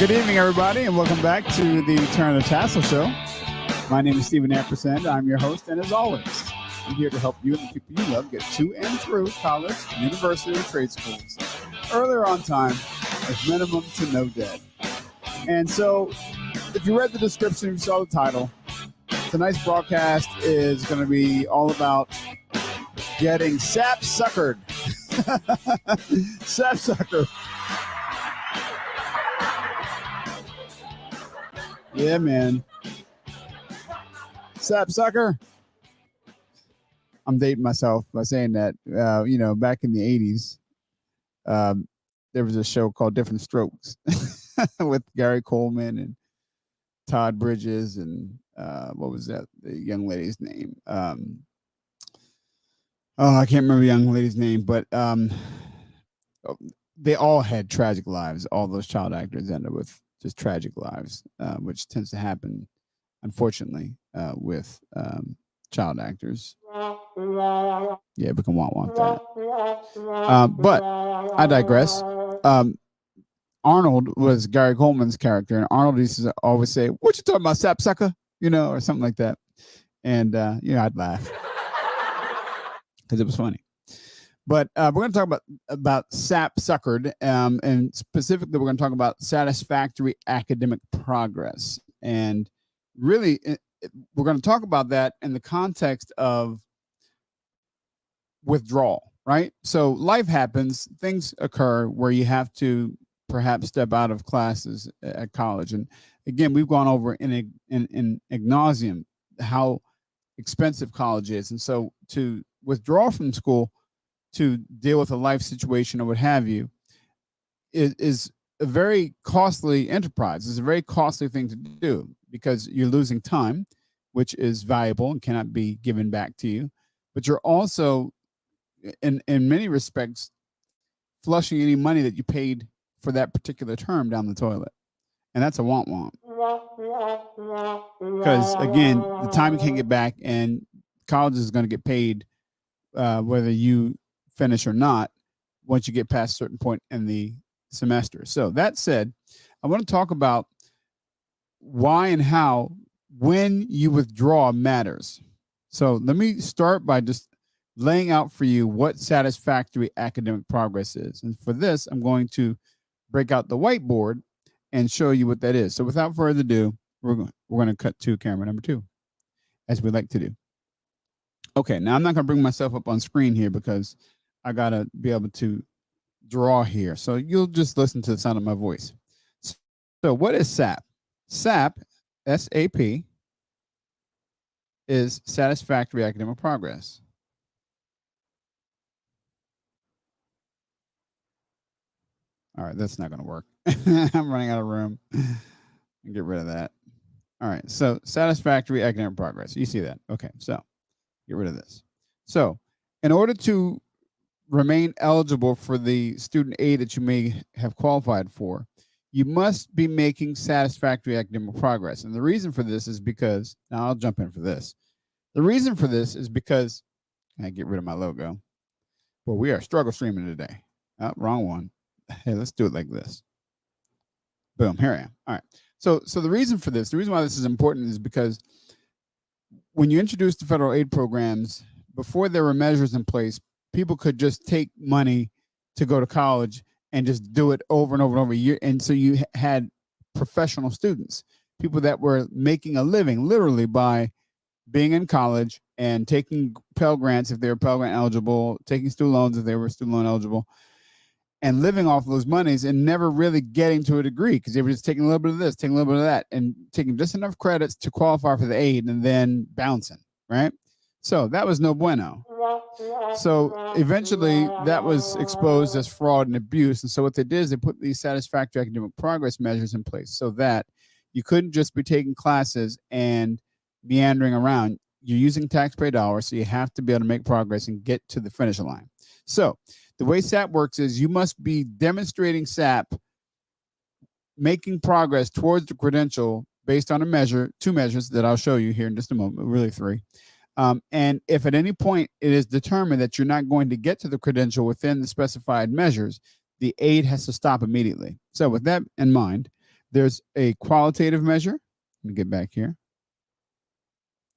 Good evening, everybody, and welcome back to the Turn of the Tassel Show. My name is Stephen Ampersand. I'm your host, and as always, I'm here to help you and the people you love get to and through college, university, and trade schools earlier on time with minimum to no debt. And so, if you read the description, you saw the title, tonight's broadcast is going to be all about getting SAP Suckered. SAP Sucker. Yeah, man. SAP Sucker. I'm dating myself by saying that. Back in the 80s, there was a show called Different Strokes with Gary Coleman and Todd Bridges and what was that? The young lady's name. I can't remember the young lady's name, but they all had tragic lives. All those child actors ended with just tragic lives, which tends to happen, unfortunately, with child actors. Yeah, we can want that. But I digress. Arnold was Gary Coleman's character, and Arnold used to always say, "What you talking about, SAP Sucker?" Or something like that. And I'd laugh because it was funny. But we're going to talk about SAP Suckered, and specifically, we're going to talk about satisfactory academic progress. And really, we're going to talk about that in the context of withdrawal, right? So life happens, things occur where you have to perhaps step out of classes at college. And again, we've gone over in ad nauseum how expensive college is. And so to withdraw from school to deal with a life situation or what have you is a very costly enterprise. It's a very costly thing to do because you're losing time, which is valuable and cannot be given back to you. But you're also, in many respects, flushing any money that you paid for that particular term down the toilet. And that's a want. Because, again, the time you can't get back, and college is going to get paid whether you finish or not once you get past a certain point in the semester. So that said, I want to talk about why and how when you withdraw matters. So let me start by just laying out for you what satisfactory academic progress is. And for this, I'm going to break out the whiteboard and show you what that is. So without further ado, we're going to cut to camera number 2, as we like to do. Okay, now I'm not going to bring myself up on screen here because I got to be able to draw here. So you'll just listen to the sound of my voice. So what is SAP? SAP, S-A-P, is satisfactory academic progress. All right, that's not going to work. I'm running out of room. Get rid of that. All right, so satisfactory academic progress. You see that? Okay, so get rid of this. So in order to remain eligible for the student aid that you may have qualified for, you must be making satisfactory academic progress. And the reason for this is because, now I'll jump in for this. The reason for this is because, I get rid of my logo. Well, we are struggle streaming today. Oh, wrong one. Hey, let's do it like this. Boom, here I am. All right. So the reason for this, the reason why this is important is because when you introduce the federal aid programs, before there were measures in place, people could just take money to go to college and just do it over and over and over a year. And so you had professional students, people that were making a living literally by being in college and taking Pell Grants if they were Pell Grant eligible, taking student loans if they were student loan eligible, and living off those monies and never really getting to a degree because they were just taking a little bit of this, taking a little bit of that, and taking just enough credits to qualify for the aid and then bouncing, right? So that was no bueno. So eventually that was exposed as fraud and abuse. And so what they did is they put these satisfactory academic progress measures in place so that you couldn't just be taking classes and meandering around. You're using taxpayer dollars, so you have to be able to make progress and get to the finish line. So the way SAP works is you must be demonstrating SAP making progress towards the credential based on a measure, 2 measures that I'll show you here in just a moment, really 3. And if at any point it is determined that you're not going to get to the credential within the specified measures, the aid has to stop immediately. So with that in mind, There's a qualitative measure. Let me get back here.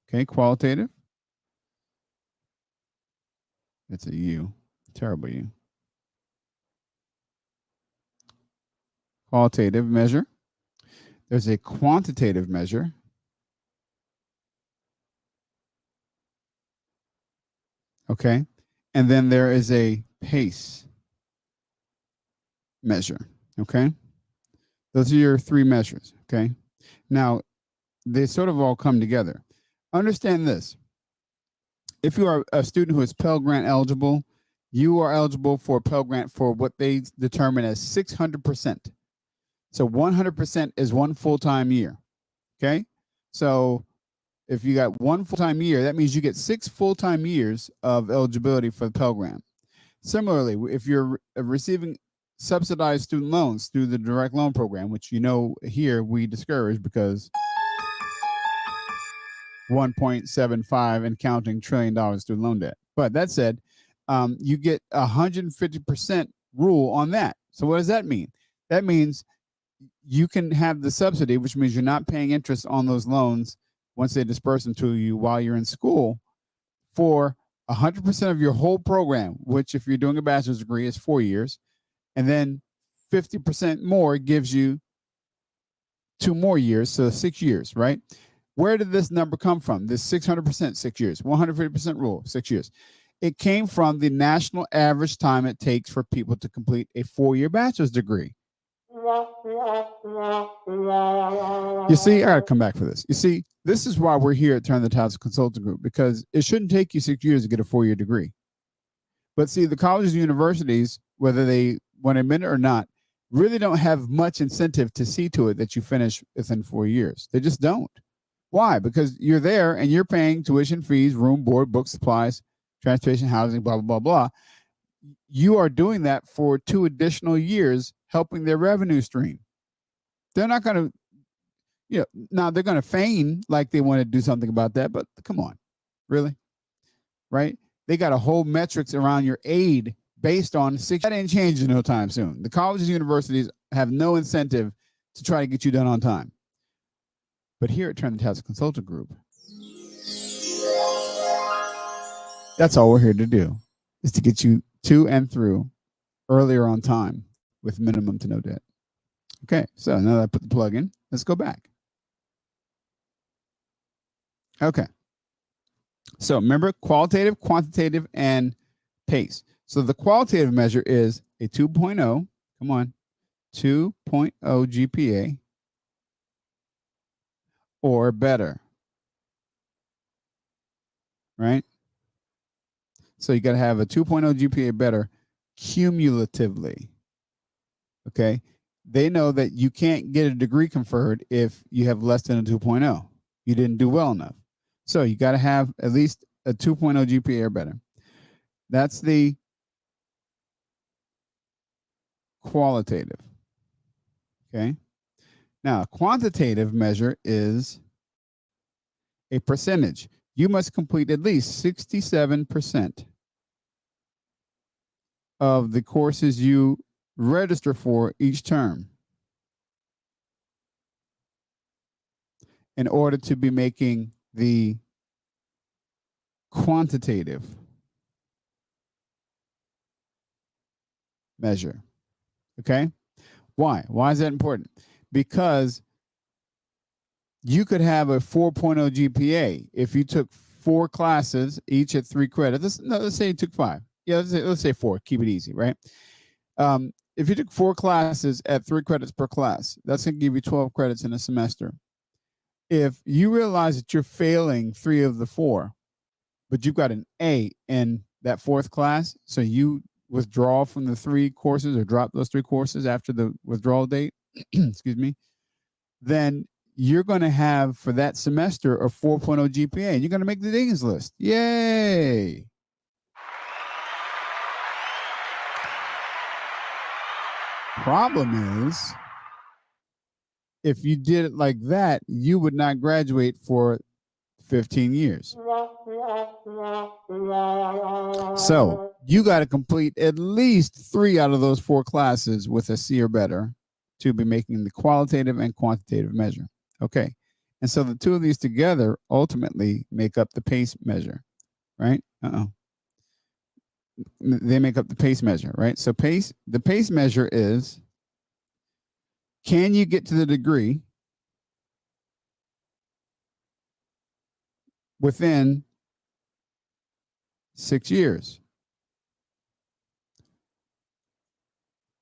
Okay, qualitative. It's a U. Terrible U. Qualitative measure. There's a quantitative measure. Okay. And then there is a pace measure. Okay. Those are your three measures. Okay. Now, they sort of all come together. Understand this. If you are a student who is Pell Grant eligible, you are eligible for Pell Grant for what they determine as 600%. So 100% is one full-time year. Okay. So if you got one full-time year, that means you get 6 full-time years of eligibility for the Pell Grant. Similarly, if you're receiving subsidized student loans through the direct loan program, which here we discourage because 1.75 and counting $1 trillion student loan debt. But that said, you get 150% rule on that. So what does that mean? That means you can have the subsidy, which means you're not paying interest on those loans once they disperse them to you while you're in school, for 100% of your whole program, which if you're doing a bachelor's degree is 4 years, and then 50% more gives you 2 more years, so 6 years, right? Where did this number come from? This 600%, 6 years, 150% rule, 6 years. It came from the national average time it takes for people to complete a 4-year bachelor's degree. You see, I got to come back for this. You see, this is why we're here at Turn the Tables Consulting Group, because it shouldn't take you 6 years to get a 4-year degree. But see, the colleges and universities, whether they want to admit it or not, really don't have much incentive to see to it that you finish within 4 years. They just don't. Why? Because you're there and you're paying tuition fees, room, board, book, supplies, transportation, housing, blah, blah, blah, blah. You are doing that for 2 additional years, helping their revenue stream. They're not going to, now they're going to feign like they want to do something about that, but come on, really? Right? They got a whole metrics around your aid based on 6. That ain't changing no time soon. The colleges and universities have no incentive to try to get you done on time. But here at Turn the Tables Consulting Group, that's all we're here to do, is to get you to and through earlier on time with minimum to no debt. Okay, so now that I put the plug in, let's go back. Okay. So remember, qualitative, quantitative, and pace. So the qualitative measure is a 2.0, come on, 2.0 GPA or better, right? So you got to have a 2.0 GPA better cumulatively, okay? They know that you can't get a degree conferred if you have less than a 2.0. You didn't do well enough. So you got to have at least a 2.0 GPA or better. That's the qualitative. Okay. Now, a quantitative measure is a percentage. You must complete at least 67% of the courses you register for each term in order to be making the quantitative measure. Okay? Why? Why is that important? Because you could have a 4.0 GPA if you took 4 classes, each at 3 credits. Let's say you took 5. Yeah, let's say 4. Keep it easy, right? If you took 4 classes at 3 credits per class, that's going to give you 12 credits in a semester. If you realize that you're failing 3 of the 4, but you've got an A in that 4th class, so you withdraw from the 3 courses or drop those 3 courses after the withdrawal date, excuse me, then you're going to have for that semester a 4.0 GPA, and you're going to make the Dean's List. Yay! Problem is, if you did it like that, you would not graduate for 15 years. So you got to complete at least 3 out of those 4 classes with a C or better to be making the qualitative and quantitative measure. Okay. And so the two of these together ultimately make up the pace measure, right? They make up the pace measure, right? So the pace measure is, can you get to the degree within 6 years?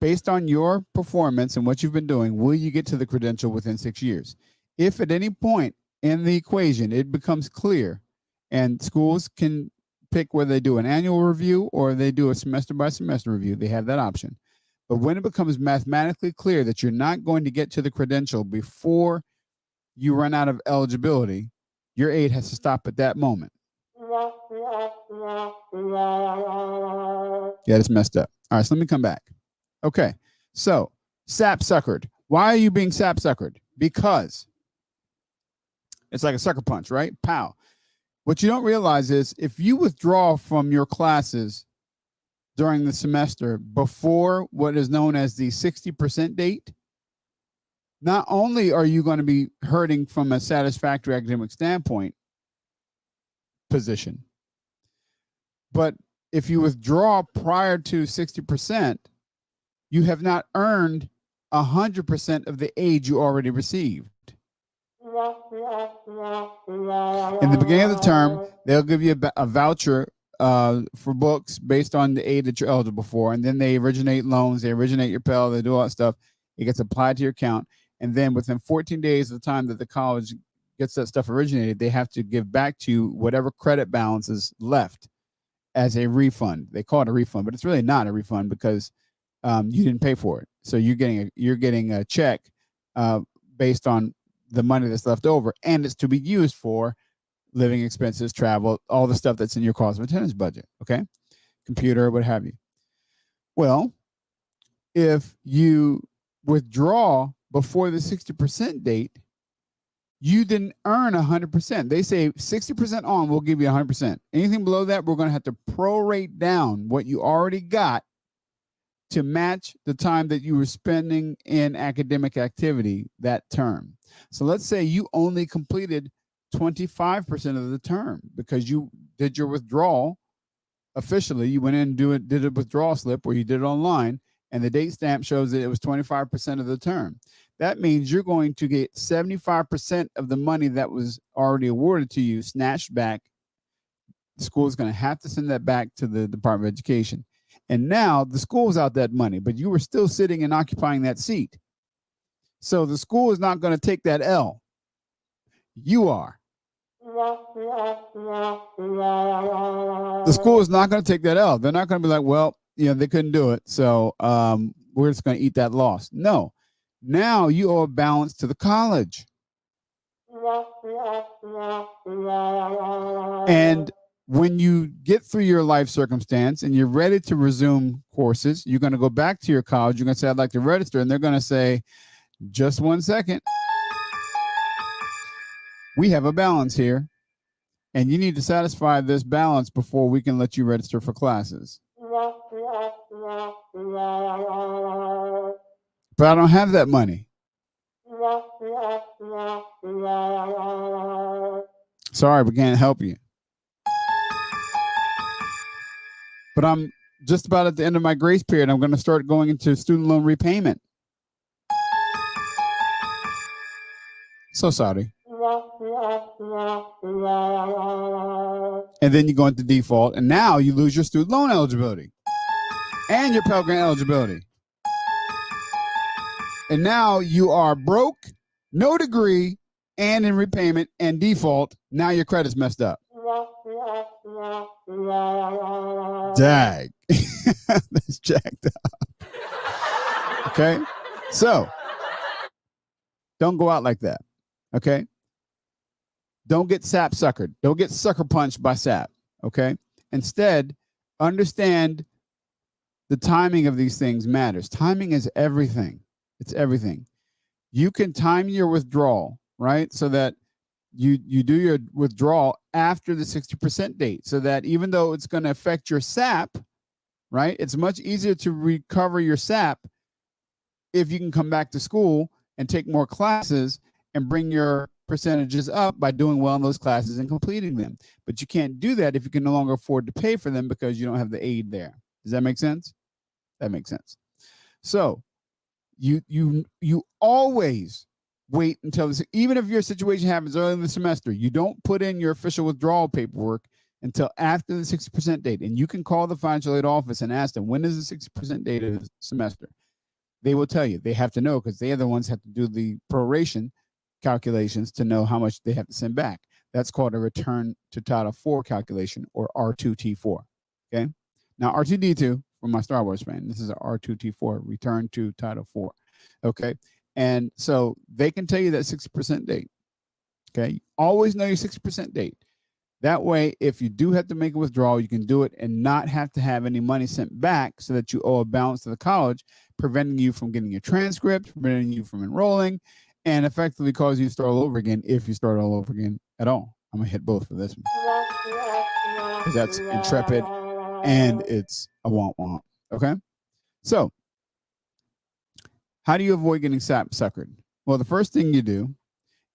Based on your performance and what you've been doing, will you get to the credential within 6 years? If at any point in the equation it becomes clear, and schools can pick whether they do an annual review or they do a semester by semester review, they have that option. But when it becomes mathematically clear that you're not going to get to the credential before you run out of eligibility, your aid has to stop at that moment. Yeah, it's messed up. All right, so let me come back. Okay, so SAP suckered. Why are you being SAP suckered? Because it's like a sucker punch, right? Pow. What you don't realize is if you withdraw from your classes during the semester before what is known as the 60% date, not only are you going to be hurting from a satisfactory academic standpoint position, but if you withdraw prior to 60%, you have not earned 100% of the aid you already received. In the beginning of the term, they'll give you a voucher for books based on the aid that you're eligible for, and then they originate loans, they originate your Pell, they do all that stuff. It gets applied to your account, and then within 14 days of the time that the college gets that stuff originated, they have to give back to you whatever credit balance is left as a refund. They call it a refund, but it's really not a refund because you didn't pay for it. So you're getting a check based on the money that's left over, and it's to be used for living expenses, travel, all the stuff that's in your cost of attendance budget. Okay, computer, what have you. Well, if you withdraw before the 60% date, you didn't earn 100%. They say 60% on, we'll give you 100%. Anything below that, we're going to have to prorate down what you already got to match the time that you were spending in academic activity that term. So let's say you only completed 25% of the term because you did your withdrawal officially. You went in and did a withdrawal slip where you did it online, and the date stamp shows that it was 25% of the term. That means you're going to get 75% of the money that was already awarded to you snatched back. The school is going to have to send that back to the Department of Education. And now the school's out that money, but you were still sitting and occupying that seat. So the school is not going to take that L. You are. The school is not going to take that L. They're not going to be like, well, they couldn't do it, so we're just going to eat that loss. No. Now you owe a balance to the college. And when you get through your life circumstance and you're ready to resume courses, you're going to go back to your college. You're going to say, I'd like to register. And they're going to say, just 1 second. We have a balance here, and you need to satisfy this balance before we can let you register for classes. But I don't have that money. Sorry, we can't help you. But I'm just about at the end of my grace period. I'm going to start going into student loan repayment. So sorry. And then you go into default, and now you lose your student loan eligibility and your Pell Grant eligibility. And now you are broke, no degree, and in repayment and default. Now your credit's messed up. Dag. That's jacked up. Okay? So, don't go out like that. Okay? Don't get SAP suckered. Don't get sucker punched by SAP. Okay? Instead, understand the timing of these things matters. Timing is everything. It's everything. You can time your withdrawal, right? So that you do your withdrawal after the 60% date, so that even though it's going to affect your SAP, right? It's much easier to recover your SAP if you can come back to school and take more classes and bring your percentages up by doing well in those classes and completing them. But you can't do that if you can no longer afford to pay for them because you don't have the aid there. Does that make sense? That makes sense. So you always wait until this, even if your situation happens early in the semester, you don't put in your official withdrawal paperwork until after the 60% date. And you can call the financial aid office and ask them, when is the 60% date of the semester? They will tell you. They have to know because they are the ones that have to do the proration calculations to know how much they have to send back. That's called a return to Title IV calculation, or R2T4. Okay. Now R2D2, for my Star Wars fan, this is a R2T4, return to Title IV. Okay. And so they can tell you that 60% date. Okay. Always know your 60% date. That way, if you do have to make a withdrawal, you can do it and not have to have any money sent back so that you owe a balance to the college, preventing you from getting your transcript, preventing you from enrolling, and effectively cause you to start all over again if you start all over again at all. I'm going to hit both for this one. Because that's intrepid and it's a womp-womp. Okay? So, how do you avoid getting SAP suckered? Well, the first thing you do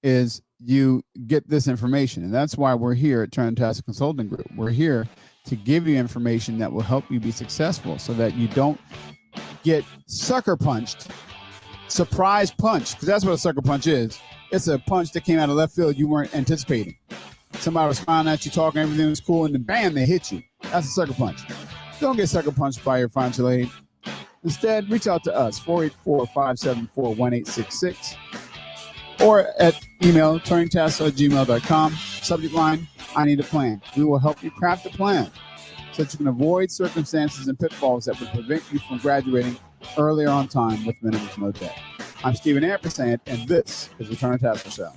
is you get this information. And that's why we're here at Turn-Tastic Consulting Group. We're here to give you information that will help you be successful so that you don't get sucker punched, surprise punch, because that's what a sucker punch is. It's a punch that came out of left field you weren't anticipating. Somebody was smiling at you, talking, everything was cool, and then bam, they hit you. That's a sucker punch. Don't get sucker punched by your financial aid. Instead, reach out to us, 484-574-1866, or at email, turningtasks@gmail.com. Subject line, I need a plan. We will help you craft a plan so that you can avoid circumstances and pitfalls that would prevent you from graduating earlier on time with minimum to no debt. I'm Stephen Ampersand, and this is the Turn Task Show.